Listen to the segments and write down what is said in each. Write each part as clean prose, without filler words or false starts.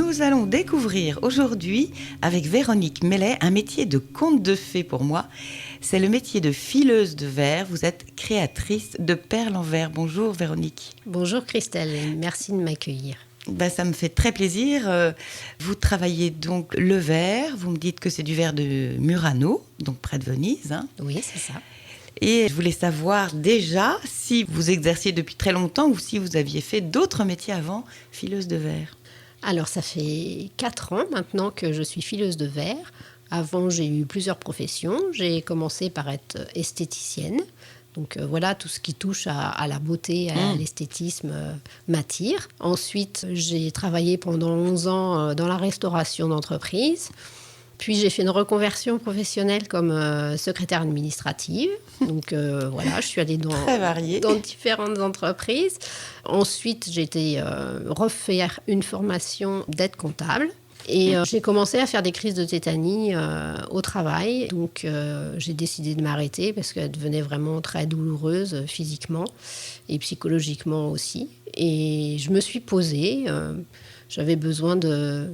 Nous allons découvrir aujourd'hui avec Véronique Mellet un métier de conte de fées pour moi. C'est le métier de fileuse de verre. Vous êtes créatrice de perles en verre. Bonjour Véronique. Bonjour Christelle, merci de m'accueillir. Ça me fait très plaisir. Vous travaillez donc le verre. Vous me dites que c'est du verre de Murano, donc près de Venise. Oui, c'est ça. Et je voulais savoir déjà si vous exerciez depuis très longtemps ou si vous aviez fait d'autres métiers avant, fileuse de verre. Alors, ça fait 4 ans maintenant que je suis fileuse de verre. Avant, j'ai eu plusieurs professions. J'ai commencé par être esthéticienne. Donc voilà, tout ce qui touche à la beauté, à l'esthétisme m'attire. Ensuite, j'ai travaillé pendant 11 ans dans la restauration d'entreprise. Puis j'ai fait une reconversion professionnelle comme secrétaire administrative. Donc voilà, je suis allée dans différentes entreprises. Ensuite, j'ai été refaire une formation d'aide comptable. Et j'ai commencé à faire des crises de tétanie au travail. Donc j'ai décidé de m'arrêter parce qu'elle devenait vraiment très douloureuse physiquement et psychologiquement aussi. Et je me suis posée. J'avais besoin de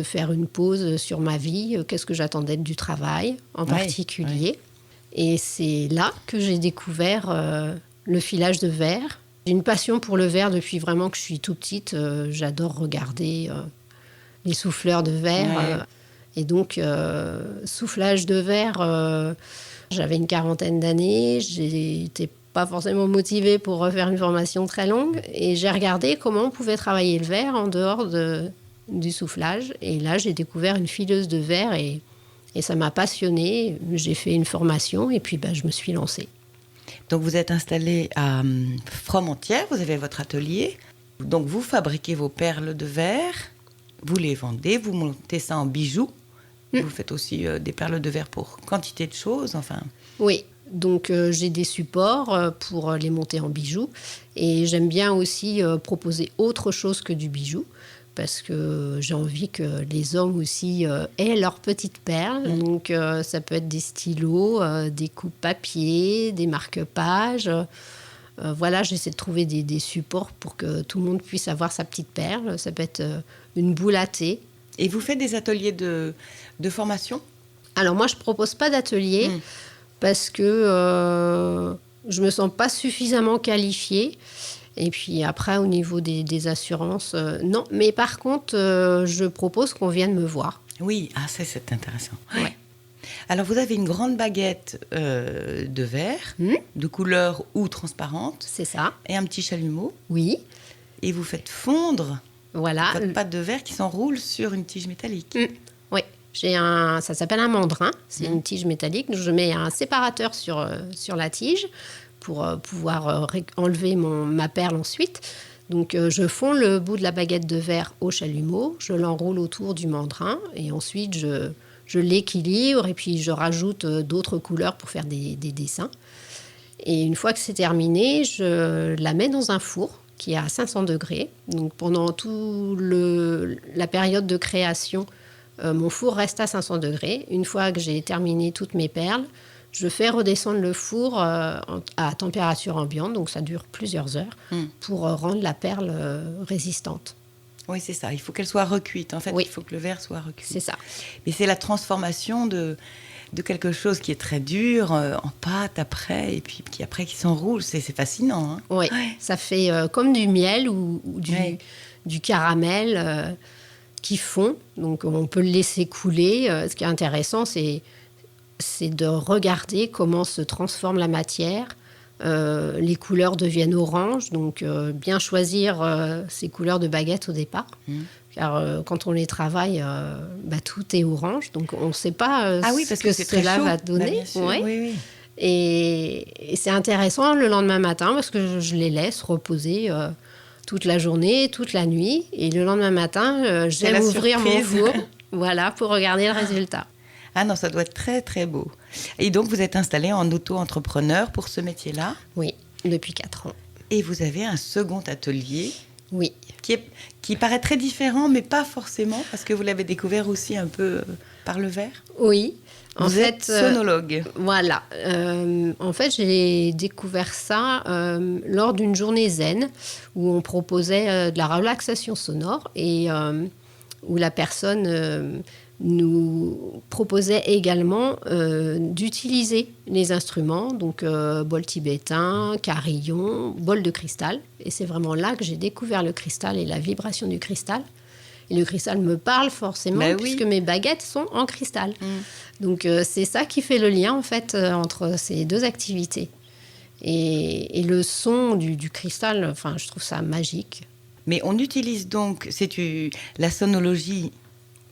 faire une pause sur ma vie, qu'est-ce que j'attendais du travail en particulier. Et c'est là que j'ai découvert le filage de verre. J'ai une passion pour le verre depuis vraiment que je suis toute petite. J'adore regarder les souffleurs de verre. Et donc, soufflage de verre, j'avais une 40aine d'années. J'étais pas forcément motivée pour refaire une formation très longue. Et j'ai regardé comment on pouvait travailler le verre en dehors du soufflage. Et là, j'ai découvert une fileuse de verre et ça m'a passionnée. J'ai fait une formation et puis je me suis lancée. Donc, vous êtes installée à Froment-Thiers, vous avez votre atelier. Donc, vous fabriquez vos perles de verre, vous les vendez, vous montez ça en bijoux. Vous faites aussi des perles de verre pour quantité de choses, enfin. Oui, donc j'ai des supports pour les monter en bijoux. Et j'aime bien aussi proposer autre chose que du bijou. Parce que j'ai envie que les hommes aussi aient leurs petites perles. Donc, ça peut être des stylos, des coupes papier, des marque-pages. Voilà, j'essaie de trouver des supports pour que tout le monde puisse avoir sa petite perle. Ça peut être une boule à thé. Et vous faites des ateliers de formation ? Alors, moi, je ne propose pas d'atelier parce que je ne me sens pas suffisamment qualifiée. Et puis après, au niveau des assurances, non. Mais par contre, je propose qu'on vienne me voir. Oui, ça c'est intéressant. Ouais. Alors, vous avez une grande baguette de verre, de couleur ou transparente. C'est ça. Et un petit chalumeau. Oui. Et vous faites fondre votre pâte de verre qui s'enroule sur une tige métallique. Oui. Ça s'appelle un mandrin. C'est une tige métallique. Je mets un séparateur sur la tige pour pouvoir enlever ma perle ensuite. Donc, je fonds le bout de la baguette de verre au chalumeau, je l'enroule autour du mandrin et ensuite, je l'équilibre et puis je rajoute d'autres couleurs pour faire des dessins. Et une fois que c'est terminé, je la mets dans un four qui est à 500 degrés. Donc, pendant toute la période de création, mon four reste à 500 degrés. Une fois que j'ai terminé toutes mes perles, je fais redescendre le four à température ambiante, donc ça dure plusieurs heures, pour rendre la perle résistante. Oui, c'est ça. Il faut qu'elle soit recuite. En fait, il faut que le verre soit recuit. C'est ça. Mais c'est la transformation de quelque chose qui est très dur en pâte après, et puis qui s'enroule. C'est fascinant. Oui, ça fait comme du miel ou du caramel qui fond. Donc, on peut le laisser couler. Ce qui est intéressant, c'est de regarder comment se transforme la matière. Les couleurs deviennent orange, donc bien choisir ces couleurs de baguette au départ. Car quand on les travaille, tout est orange, donc on ne sait pas parce que cela va donner. Bien sûr, oui. Et c'est intéressant le lendemain matin parce que je les laisse reposer toute la journée, toute la nuit. Et le lendemain matin, j'aime ouvrir mon four pour regarder le résultat. Ah non, ça doit être très, très beau. Et donc, vous êtes installée en auto-entrepreneur pour ce métier-là ? Oui, depuis 4 ans. Et vous avez un second atelier ? Oui. Qui paraît très différent, mais pas forcément, parce que vous l'avez découvert aussi un peu par le verre ? Oui. Vous êtes sonologue. Voilà. En fait, j'ai découvert ça lors d'une journée zen où on proposait de la relaxation sonore et où la personne nous proposait également d'utiliser les instruments, donc bol tibétain, carillon, bol de cristal. Et c'est vraiment là que j'ai découvert le cristal et la vibration du cristal. Et le cristal me parle forcément, puisque mes baguettes sont en cristal. Donc c'est ça qui fait le lien en fait entre ces deux activités. Et le son du cristal, enfin, je trouve ça magique. Mais on utilise donc, la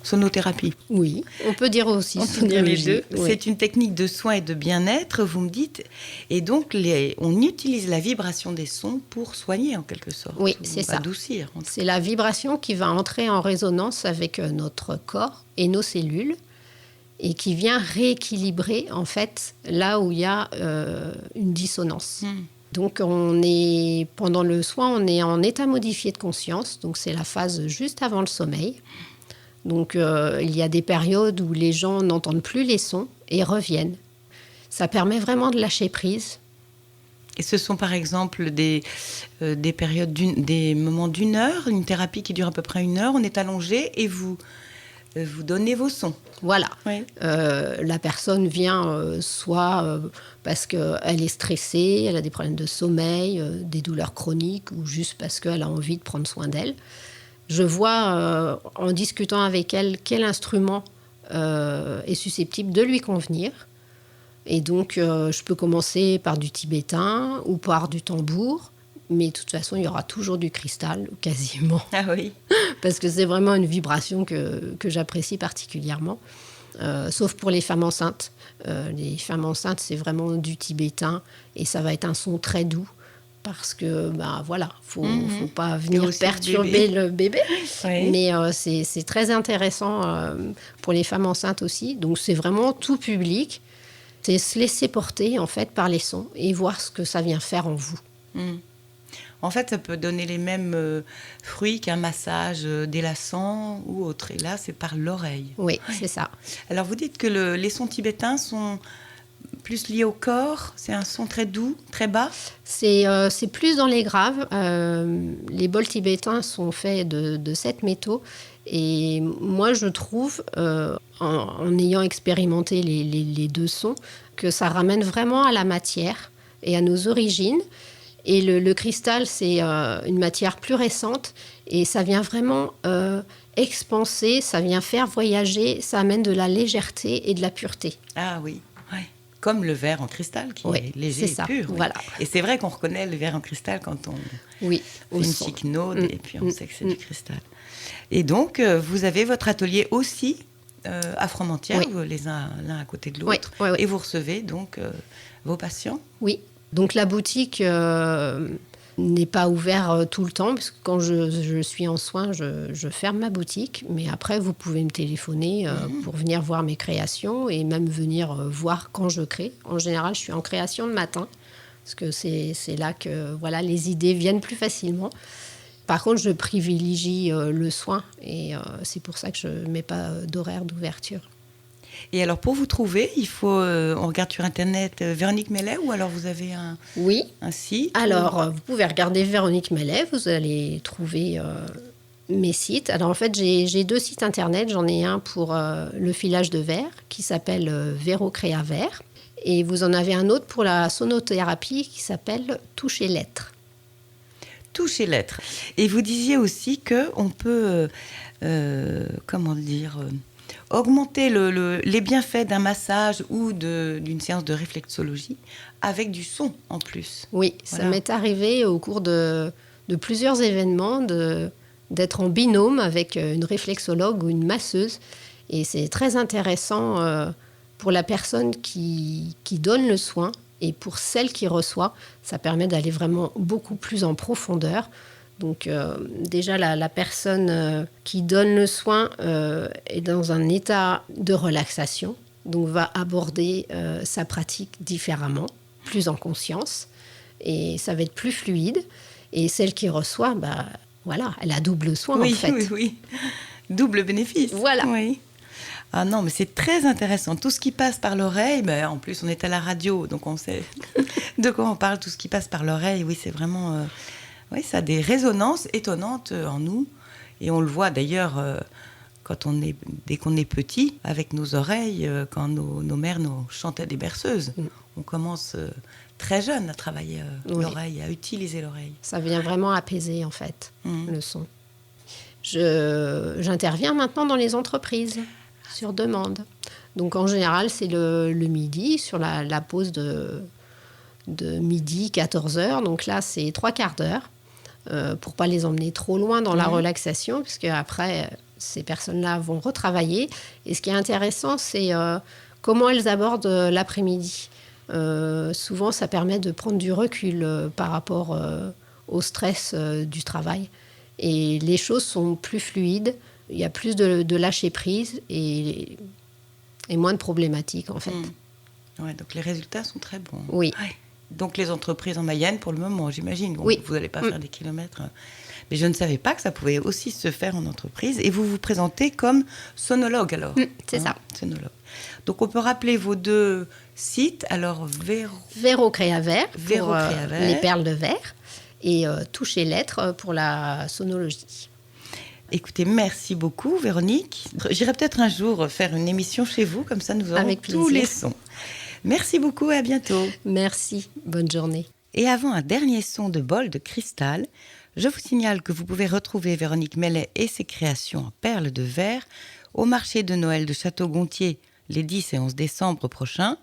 sonothérapie. Oui, on peut dire aussi on peut dire les deux. Oui. C'est une technique de soin et de bien-être, vous me dites. Et donc, on utilise la vibration des sons pour soigner, en quelque sorte. Oui, c'est ça. Adoucir. C'est la vibration qui va entrer en résonance avec notre corps et nos cellules et qui vient rééquilibrer, en fait, là où il y a une dissonance. Donc, pendant le soin, on est en état modifié de conscience. Donc, c'est la phase juste avant le sommeil. Donc, il y a des périodes où les gens n'entendent plus les sons et reviennent. Ça permet vraiment de lâcher prise. Et ce sont par exemple des périodes, des moments d'1 heure, une thérapie qui dure à peu près 1 heure. On est allongé et vous donnez vos sons. Voilà. Oui. La personne vient soit parce qu'elle est stressée, elle a des problèmes de sommeil, des douleurs chroniques ou juste parce qu'elle a envie de prendre soin d'elle. Je vois en discutant avec elle quel instrument est susceptible de lui convenir. Et donc, je peux commencer par du tibétain ou par du tambour. Mais de toute façon, il y aura toujours du cristal, quasiment. Ah oui. Parce que c'est vraiment une vibration que j'apprécie particulièrement. Sauf pour les femmes enceintes. Les femmes enceintes, c'est vraiment du tibétain. Et ça va être un son très doux. Parce que, faut pas venir perturber le bébé. Oui. Mais c'est très intéressant pour les femmes enceintes aussi. Donc, c'est vraiment tout public. C'est se laisser porter, en fait, par les sons et voir ce que ça vient faire en vous. En fait, ça peut donner les mêmes fruits qu'un massage délassant ou autre. Et là, c'est par l'oreille. Oui, c'est ça. Alors, vous dites que les sons tibétains sont plus liés au corps. C'est un son très doux, très bas. C'est plus dans les graves. Les bols tibétains sont faits de 7 métaux. Et moi, je trouve, en ayant expérimenté les deux sons, que ça ramène vraiment à la matière et à nos origines. Et le cristal, c'est une matière plus récente et ça vient vraiment expanser, ça vient faire voyager, ça amène de la légèreté et de la pureté. Ah oui, ouais. Comme le verre en cristal qui est léger et pur. Oui. Voilà. Et c'est vrai qu'on reconnaît le verre en cristal quand on fait une chiquenaude et puis on sait que c'est du cristal. Et donc, vous avez votre atelier aussi à Froment-Thiers, l'un à côté de l'autre. Oui. Et vous recevez donc vos patients. Oui. Donc la boutique n'est pas ouverte tout le temps, parce que quand je suis en soins, je ferme ma boutique. Mais après, vous pouvez me téléphoner pour venir voir mes créations et même venir voir quand je crée. En général, je suis en création le matin, parce que c'est là que les idées viennent plus facilement. Par contre, je privilégie le soin et c'est pour ça que je ne mets pas d'horaire d'ouverture. Et alors, pour vous trouver, il faut... on regarde sur Internet Véronique Mellet ou alors vous avez un site? Alors, vous pouvez regarder Véronique Mellet, vous allez trouver mes sites. Alors, en fait, j'ai 2 sites Internet. J'en ai un pour le filage de verre qui s'appelle Vérocréa Verre. Et vous en avez un autre pour la sonothérapie qui s'appelle Toucher l'être. Toucher l'être. Et vous disiez aussi qu'on peut... augmenter les bienfaits d'un massage ou d'une séance de réflexologie avec du son en plus. Oui, ça m'est arrivé au cours de plusieurs événements d'être en binôme avec une réflexologue ou une masseuse. Et c'est très intéressant pour la personne qui donne le soin et pour celle qui reçoit. Ça permet d'aller vraiment beaucoup plus en profondeur. Donc déjà, la personne qui donne le soin est dans un état de relaxation, donc va aborder sa pratique différemment, plus en conscience, et ça va être plus fluide. Et celle qui reçoit, elle a double soin en fait. Oui. Double bénéfice. Voilà. Oui. Ah non, mais c'est très intéressant. Tout ce qui passe par l'oreille, en plus on est à la radio, donc on sait de quoi on parle, tout ce qui passe par l'oreille, oui, c'est vraiment... ça a des résonances étonnantes en nous. Et on le voit d'ailleurs dès qu'on est petit, avec nos oreilles, quand nos mères nous chantaient des berceuses. On commence très jeune à travailler l'oreille, à utiliser l'oreille. Ça vient vraiment apaiser, en fait, le son. J'interviens maintenant dans les entreprises, sur demande. Donc, en général, c'est le midi, sur la pause de midi, 14h. Donc là, c'est 3/4 d'heure, pour ne pas les emmener trop loin dans la relaxation, puisque après, ces personnes-là vont retravailler. Et ce qui est intéressant, c'est comment elles abordent l'après-midi. Souvent, ça permet de prendre du recul par rapport au stress du travail. Et les choses sont plus fluides, il y a plus de lâcher-prise et moins de problématiques, en fait. Ouais, donc les résultats sont très bons. Oui. Ouais. Donc les entreprises en Mayenne, pour le moment, j'imagine, oui. Vous n'allez pas faire des kilomètres. Mais je ne savais pas que ça pouvait aussi se faire en entreprise. Et vous vous présentez comme sonologue, alors. C'est ça. Sonologue. Donc on peut rappeler vos 2 sites. Alors, Véro Créavert pour Créavert. les perles de verre et Toucher l'être pour la sonologie. Écoutez, merci beaucoup, Véronique. J'irai peut-être un jour faire une émission chez vous, comme ça nous aurons Avec tous les sons. Merci beaucoup et à bientôt. Merci, bonne journée. Et avant un dernier son de bol de cristal, je vous signale que vous pouvez retrouver Véronique Mellet et ses créations en perles de verre au marché de Noël de Château-Gontier les 10 et 11 décembre prochains,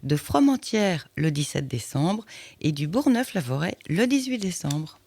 de Fromentieres le 17 décembre et du Bourgneuf-la-Forêt le 18 décembre.